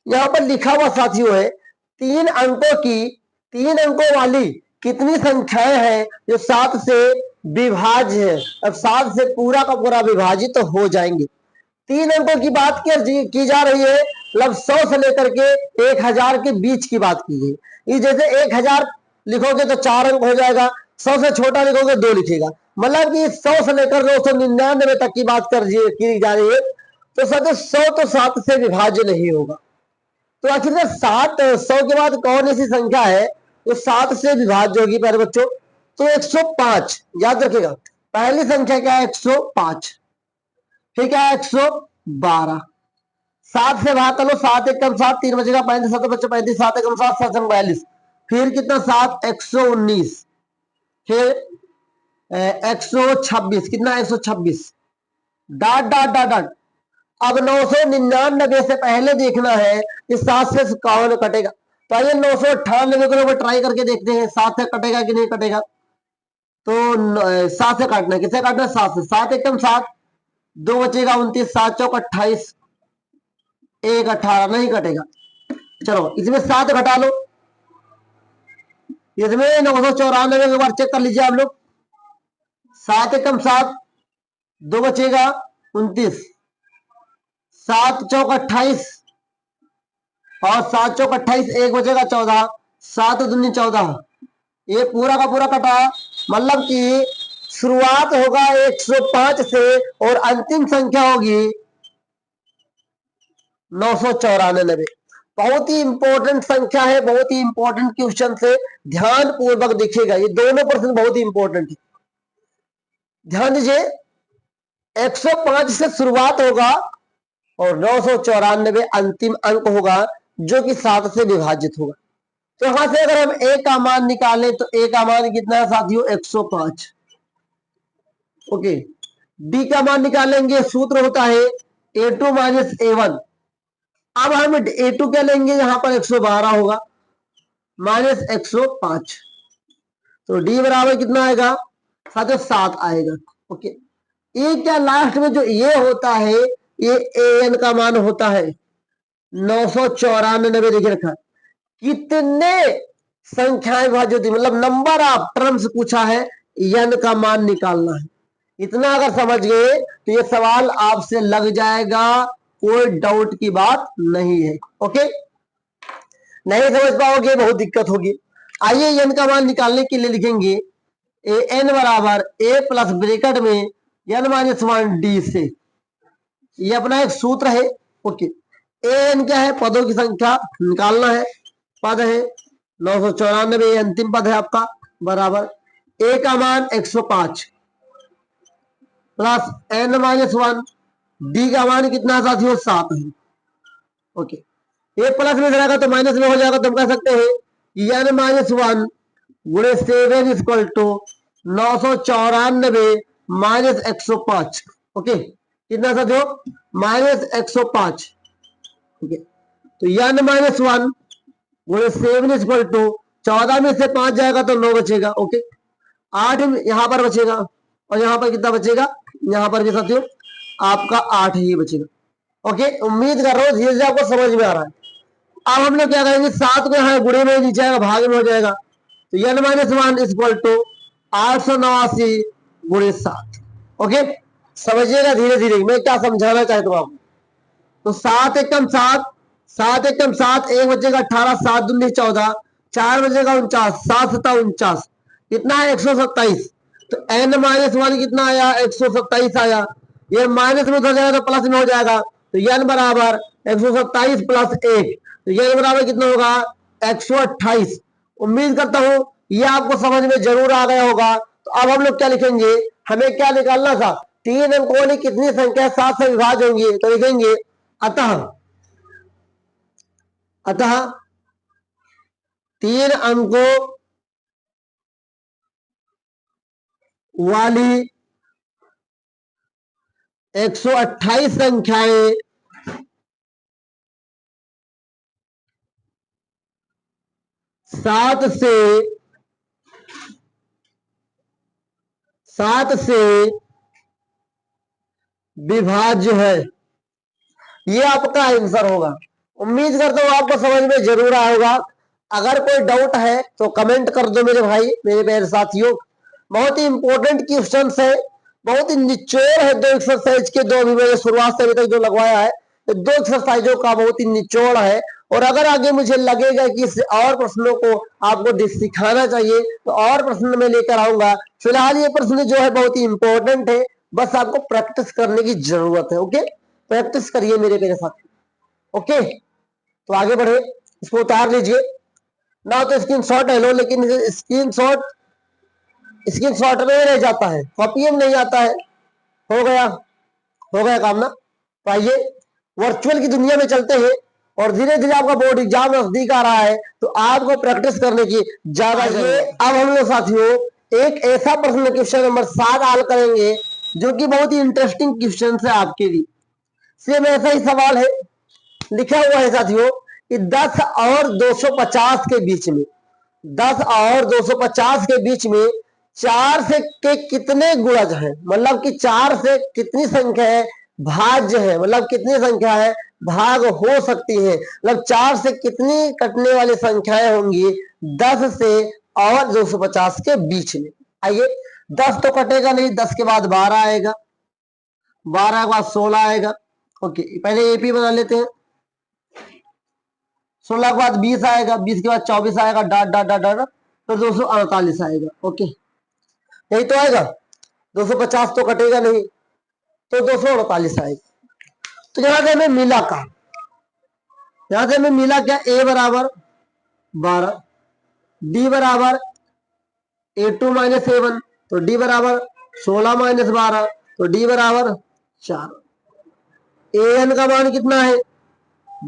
यहां पर लिखा हुआ साथियों है 3 अंकों वाली कितनी संख्याएं हैं जो 7 से विभाज्य है। अब 7 से पूरा का पूरा विभाजित तो हो जाएंगे। 3 अंकों की बात की जा रही है, मतलब 100 से लेकर के 1000 के बीच की बात की गई। ये जैसे 1000 लिखोगे तो 4 अंक हो जाएगा, 100 से छोटा लिखोगे 2 लिखेगा, मतलब कि 100 से लेकर 299 तक की बात की जा रही है। तो सर 100 तो 7 से विभाज्य नहीं होगा। तो आखिर 100 के बाद कौन ऐसी संख्या है जो 7 से विभाज्य होगी प्यारे बच्चों? तो 105, याद रखिएगा। पहली संख्या क्या है? 105। फिर क्या है? 112। 7 से भाग कर लो, 7 एकम 7, 3 बचेगा 35, 7 बच्चे 35, 7 एकम 7, 7 42। फिर कितना? 7, 119। फिर 126, कितना? 126। Dot dot dot dot. अब 999 से पहले देखना है कि 7 से कौन कटेगा। तो आइए 998 को ट्राई करके देखते हैं 7 से कटेगा कि नहीं कटेगा। तो 7 से काटना है, किससे काटना है? 7 से। 7 एकदम 7, 2 बचेगा 29, 7 चौक 28, 1 18, नहीं कटेगा। चलो इसमें 7 घटा लो, इसमें 994 एक बार चेक कर लीजिए आप लोग। 7 एकम 7, 2 बचेगा 29, 7 चौक 28, और 7 चौक 28, 1 बचेगा 14, 7 दूनी 14। ये पूरा का पूरा कटा, मतलब कि शुरुआत होगा 105 से और अंतिम संख्या होगी 994। बहुत ही इंपॉर्टेंट संख्या है, बहुत ही इंपॉर्टेंट क्वेश्चन से ध्यान पूर्वक देखिएगा। ये दोनों प्रश्न बहुत ही इंपॉर्टेंट है, ध्यान दीजिए। 105 से शुरुआत होगा और 994 अंतिम अंक होगा जो कि 7 से विभाजित होगा। तो यहां से अगर हम ए का मान निकालें तो ए का मान कितना है साथियों? 105। ओके, डी का मान निकालेंगे, सूत्र होता है A2 माइनस A1। अब हम A2 क्या लेंगे? यहां पर 112 होगा माइनस 105, तो डी बराबर कितना आएगा साथियों? 7 आएगा। ओके, ये क्या लास्ट में जो ये होता है ये AN का मान होता है 994 देखिए रखा। कितने संख्याएं विभाजित होती, मतलब नंबर ऑफ टर्म्स पूछा है, n का मान निकालना है। इतना अगर समझ गए तो ये सवाल आपसे लग जाएगा, कोई डाउट की बात नहीं है। ओके, नहीं समझ पाओगे बहुत दिक्कत होगी। आइए n का मान निकालने के लिए लिखेंगे n बराबर a प्लस ब्रैकेट में n माइनस 1 डी से, ये अपना एक सूत्र है। ओके, an क्या है? पदों की संख्या निकालना है, पद है 994, अंतिम पद है आपका, बराबर a का मान 105 प्लस n माइनस 1, डी का मान कितना साथियों? 7 है। ओके, ये प्लस में जाएगा तो माइनस में हो जाएगा, तो हम कह सकते हैं n माइनस 1 गुणे 7 इक्वल टू 994 माइनस 105। ओके, कितना साथियों? माइनस 105। ओके, तो n माइनस वन गुणे 7 इज इक्वल टू 14 में से 5 जाएगा तो 9 बचेगा। ओके, 8 यहां पर बचेगा और यहां पर कितना बचेगा, यहां पर भी साथियों आपका 8 ही बचेगा। ओके, उम्मीद कर रहा हूं धीरे धीरे आपको समझ में आ रहा है। अब हम लोग क्या करेंगे, 7 को यहाँ गुणे में नीचे आएगा, भाग में हो जाएगा, तो n minus one is equal to 889 गुणे 7। ओके, समझिएगा धीरे धीरे मैं क्या समझाना चाहता हूं आपको। तो 7 एकम 7, 7 एकम 7, 1 बचेगा 18, 7 दूनी 14, 4 बचेगा 49, 7 सत्ता 49, कितना है 127। तो n माइनस वन कितना आया, 127 आया। ये माइनस में उधर जाएगा तो प्लस में हो जाएगा, तो n बराबर 127 प्लस 1, तो n बराबर कितना होगा 128। उम्मीद करता हूं ये आपको समझ में जरूर आ गया होगा। तो अब हम लोग क्या लिखेंगे, हमें क्या निकालना था, 3 अंकों वाली कितनी संख्या 7 से विभाज्य होंगी, तो लिखेंगे अतः 3 अंकों वाली 128 संख्याएं 7 से विभाज्य है। ये आपका आंसर होगा। उम्मीद करता हूं आपको समझ में जरूर आया होगा। अगर कोई डाउट है तो कमेंट कर दो मेरे भाई, मेरे प्यारे साथियों। बहुत ही इंपॉर्टेंट क्वेश्चन है, बहुत ही निचोड़ है। 2 एक्सरसाइज के 2 अभी मैंने शुरुआत से अभी तक जो लगवाया है, 2 एक्सरसाइजों का बहुत ही निचोड़ है। और अगर आगे मुझे लगेगा कि इस और प्रश्नों को आपको सिखाना चाहिए तो और प्रश्न मैं लेकर आऊंगा। फिलहाल ये प्रश्न जो है बहुत ही इंपॉर्टेंट है, बस आपको प्रैक्टिस करने की जरूरत है। ओके, प्रैक्टिस करिए मेरे मेरे साथ। ओके, तो आगे बढ़े, इसको उतार लीजिए ना, तो स्क्रीनशॉट है लो, लेकिन स्क्रीनशॉट में रह जाता है, कॉपी में नहीं आता है। हो गया काम ना। तो आइए वर्चुअल की दुनिया में चलते हैं और धीरे धीरे आपका बोर्ड एग्जाम नजदीक आ रहा है, तो आपको प्रैक्टिस करने की ज्यादा जरूरत है। अब हम लोग साथियों एक ऐसा प्रश्न क्वेश्चन नंबर 7 हल करेंगे जो कि बहुत ही इंटरेस्टिंग क्वेश्चन है आपके लिए। सेम ऐसा ही सवाल है, लिखा हुआ है साथियों कि 10 और 250 के बीच में, 10 और 250 के बीच में 4 से के कितने गुणज हैं, मतलब कि 4 से कितनी संख्या है भाज्य है, मतलब कितनी संख्या है भाग हो सकती है, मतलब 4 से कितनी कटने वाली संख्याएं होंगी 10 से और 250 के बीच में। आइए, 10 तो कटेगा नहीं, 10 के बाद 12 आएगा, 12 के बाद 16 आएगा। ओके, पहले एपी बना लेते हैं। 16 के बाद 20 आएगा, 20 के बाद 24 आएगा, डॉट डॉट डॉट डॉट, तो 248 आएगा। ओके, यही तो आएगा, 250 तो कटेगा नहीं, तो 248 आएगा। तो यहां से हमें मिला क्या, यहां से हमें मिला क्या, ए बराबर 12, डी बराबर A2 माइनस A1, तो डी बराबर 16 माइनस 12, तो डी बराबर 4। एन का मान कितना है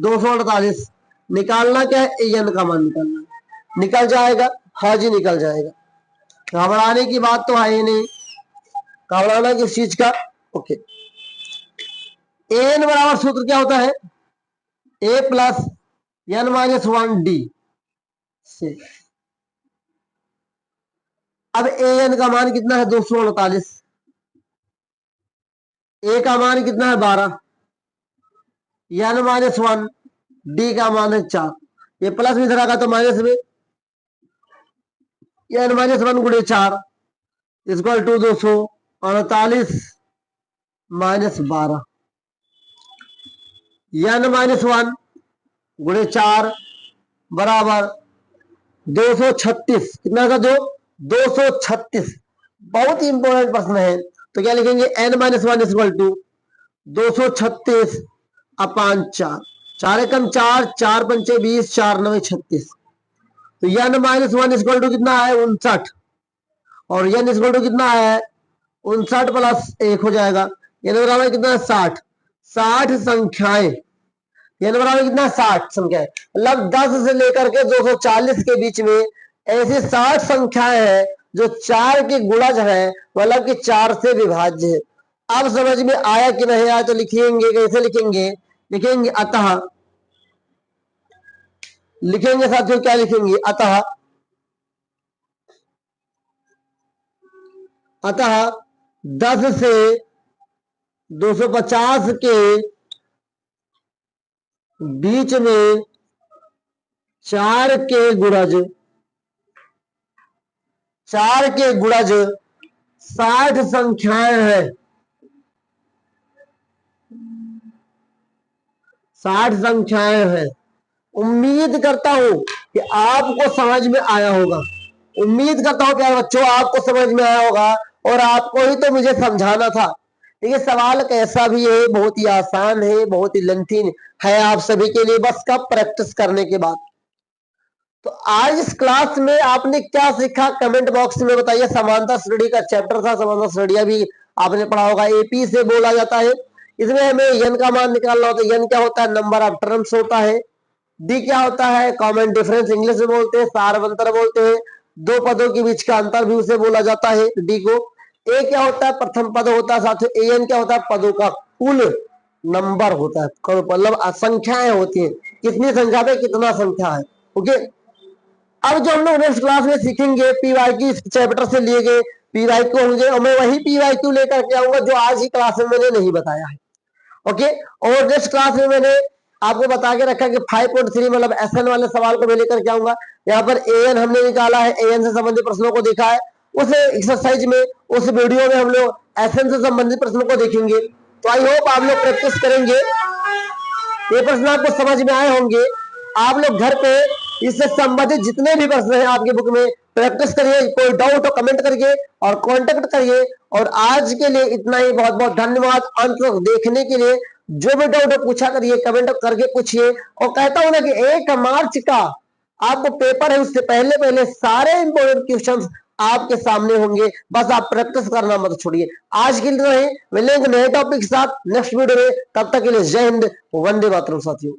248, निकालना क्या है, एन का मान निकालना है। निकल जाएगा, हाँ जी निकल जाएगा, घबराने की बात तो है ही नहीं, घबराना किस चीज का। ओके, एन बराबर सूत्र क्या होता है, ए प्लस एन माइनस 1 डी से। अब एन का मान कितना है 248, ए का मान कितना है 12, एन माइनस 1, डी का मान है 4, ये प्लस में इधर आगा तो माइनस में, एन माइनस 1 गुणे 4 equal to 248 minus 12, N minus 1 गुणे 4 बराबर 236, कितना का जो 236। बहुत ही इंपॉर्टेंट प्रश्न है, तो क्या लिखेंगे, एन माइनस 1 इक्वल टू 236 अपान 4, 4 एकम 4, 4 पंचे 20, 4 नवे 36, तो एन माइनस 1 इक्वल टू कितना है 59, और एन इक्वल टू कितना है 59 प्लस 1 हो जाएगा, एन बराबर कितना है 60, 60 संख्याएं, एन बराबर कितना है 60 संख्याएं, मतलब 10 से लेकर के 240 के बीच में ऐसी 60 संख्याएं हैं जो 4 के गुणज है, मतलब कि 4 से विभाज्य है। अब समझ में आया कि नहीं आया, तो लिखेंगे कैसे लिखेंगे, लिखेंगे अतः लिखेंगे साथियों, क्या लिखेंगे, अतः 10 से 250 के बीच में 4 के गुणज 60 संख्याएं हैं। 60 संख्याएं हैं। उम्मीद करता हूं कि आपको समझ में आया होगा। उम्मीद करता हूं प्यारे बच्चों आपको समझ में आया होगा, और आपको ही तो मुझे समझाना था। ये सवाल कैसा भी है, बहुत ही आसान है, बहुत ही लेंथी है आप सभी के लिए, बस कब प्रैक्टिस करने के बाद। तो आज इस क्लास में आपने क्या सीखा कमेंट बॉक्स में बताइए। समानता श्रेणी का चैप्टर था, समानता श्रेणियां भी आपने पढ़ा होगा। एपी से बोला जाता है, इसमें हमें एन का मान निकालना होता है। एन क्या होता है, नंबर ऑफ टर्म्स होता है। डी क्या होता है, कॉमन डिफरेंस इंग्लिश में बोलते हैं, सार्वंतर बोलते हैं। दो पदों के बीच का अंतर भी उसे बोला जाता है, डी को। ए क्या होता है, प्रथम पद होता है साथियों। एन क्या होता है, पदों का कुल नंबर होता है, मतलब संख्याएं होती है, कितनी संख्या पे कितना संख्या है। ओके, अब जो हम लोग नेक्स्ट क्लास में सीखेंगे पीवाईक्यू चैप्टर से लिए गए पीवाईक्यू होंगे, और मैं वही पीवाईक्यू लेकर के आऊंगा जो आज ही क्लास में मैंने नहीं बताया है। ओके, और नेक्स्ट क्लास में मैंने आपको बता के रखा कि 5.3 मतलब एसएन वाले सवाल को मैं लेकर के आऊंगा। यहाँ पर एएन हमने निकाला है, एएन से संबंधित प्रश्नों को देखा है। उस एक्सरसाइज में, उस वीडियो में हम लोग एसएन से संबंधित प्रश्नों को देखेंगे। तो आई होप आप लोग प्रैक्टिस करेंगे, ये प्रश्न आपको समझ में आए होंगे। आप लोग घर पे इससे संबंधित जितने भी प्रश्न हैं आपकी बुक में प्रैक्टिस करिए। कोई डाउट हो कमेंट करिए और कांटेक्ट करिए। और आज के लिए इतना ही, बहुत बहुत धन्यवाद अंत तक देखने के लिए। जो भी डाउट हो पूछा करिए, कमेंट करके पूछिए। और कहता हूं ना कि 1 मार्च का आपको पेपर है, उससे पहले पहले सारे इंपोर्टेंट क्वेश्चंस आपके सामने होंगे, बस आप प्रैक्टिस करना मत छोड़िए। आज के लिए मिलेंगे नए टॉपिक के साथ नेक्स्ट वीडियो में, तब तक के लिए जय हिंद, वंदे मातरम साथियों।